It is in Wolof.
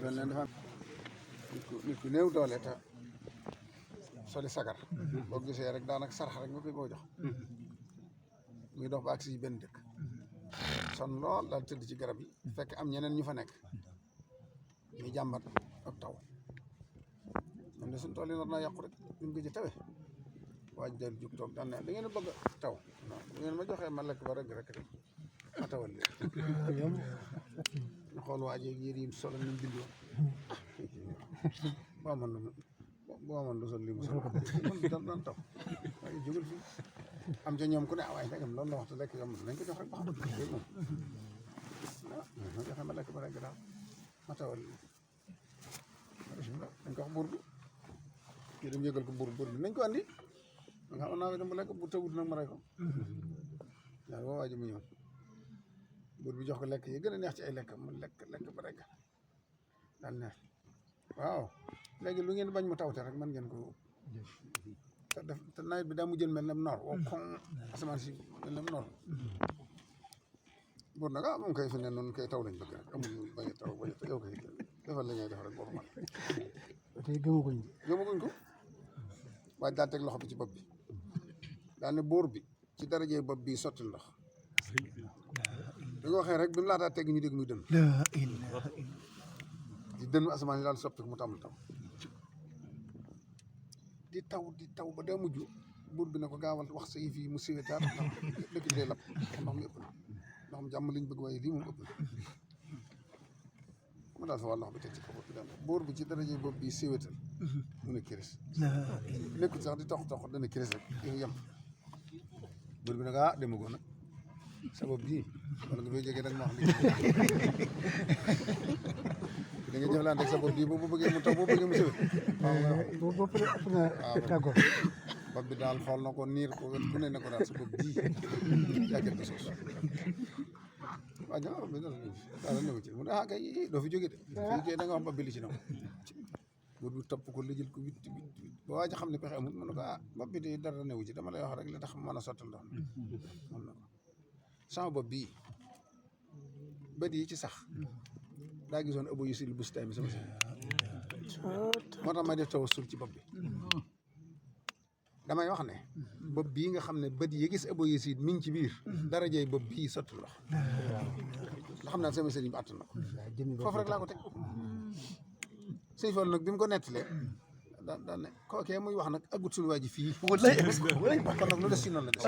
doon leen dafa nit ku néew doole te soli sagar boo gisee rek daanaka sarax rek nga koy boo jox muy dox ba agsi ci benn dëkk son lool daal tëdd ci garab yi fekk am ñeneen ñu fa nekk ñu jàmbat ak taw man de suñu tool yi nar naa yàqu rek ñu ngi ci tawe waaj dal jug toog daan ne da ngeen a bëgg taw non bu ngeen ma joxee ma lekk ba rek rek ma tawal leen ñu xool waaj yeeg yére yi solo ni mu bindoo boo amoon lu sol li mu sol daan taw waaye jógal fii am ca ñoom ku ne waaye ndegam loolu la waxtu lekk yomb nañ ko jox rek ba xam dëgg moom ma joxe ma lekk ba rek daal ma tawal dañ ko wax buur bi kii dem yëgal ko buur bi nañ ko andi nga xam naa ko dem ba lekk bu tawut nag ma rey ko daal boo waaji mu ñëw buur bi jox ko lekk yi gën a neex ci ay lekk mu lekk ba rek daal neex waaw léegi lu ngeen bañ mu tawte rek man ngeen ko te nawet bi daa mujjën mel ne noor woo koŋ asamaan si mel ne noor buur nag moom kay fi ne noonu kay taw lañ bëgg rek amul bañ a taw bañ a yow kay defal li ngay def rek boobu man tey gëmaguñ ko waaye daal teg loxo bi ci bopp bi daal ne buur bi ci darajee bopp bi sotti ndox da nga waxee rek bi mu laataa tegg ñu dégg muy dënn di dënnu asamaan yi daal soppi mu tàmm taw di taw ba daa mujj buur bi ne ko gaawal wax sa yëf yi mu siwetaat ndax dëkk bi day lapp ndox mi ëpp na ndox mi jàmm liñ bëgg waaye lii moom ëpp na mu daal fa wàll ndox bi teg ci kaw bopp bi daal buur bi ci daraje bopp bi siwetal mu ne kiris nekkul sax di tox dana kiris rek yow yem buur bi nag demagoo nag sa bopp bii wala nga doy jege rek ma wax li da nga jëflante ak sa bopp bii boo bëggee mu taw boo bëggee mu siwet bopp bi daal xool na ko niir ko wet ku ne ko daal sa bopp bii yàgget ko soos waaw ñaa bopp bi daal newu ci mu ne kay doo fi jóge de fii kay da nga wax bopp bi li ci naw buur bi topp ko lijjal ko witt ba waa ji xam ne pexe amul mu ne ko bopp bi de dara newu ci dama lay wax rek li tax mën a sottal ndox mën na ko sama bopp bii bët yi ci sax daa gisoon ëbbo yu sil bustaay mi sama si moo tax ma def tawassul ci bopp bi damay wax ne bopp bii nga xam ne bët yi gis ëbbo yu sil mi ngi ci biir darajey bopp bii sotti ndox nga xam naa sama sëriñ bi àttan na ko foofu rek laa ko teg sëñ Fall nag bi mu ko nettalee daan ne kookee muy wax nag aggut suñu waa ji fii kon nag lu des si noonu la des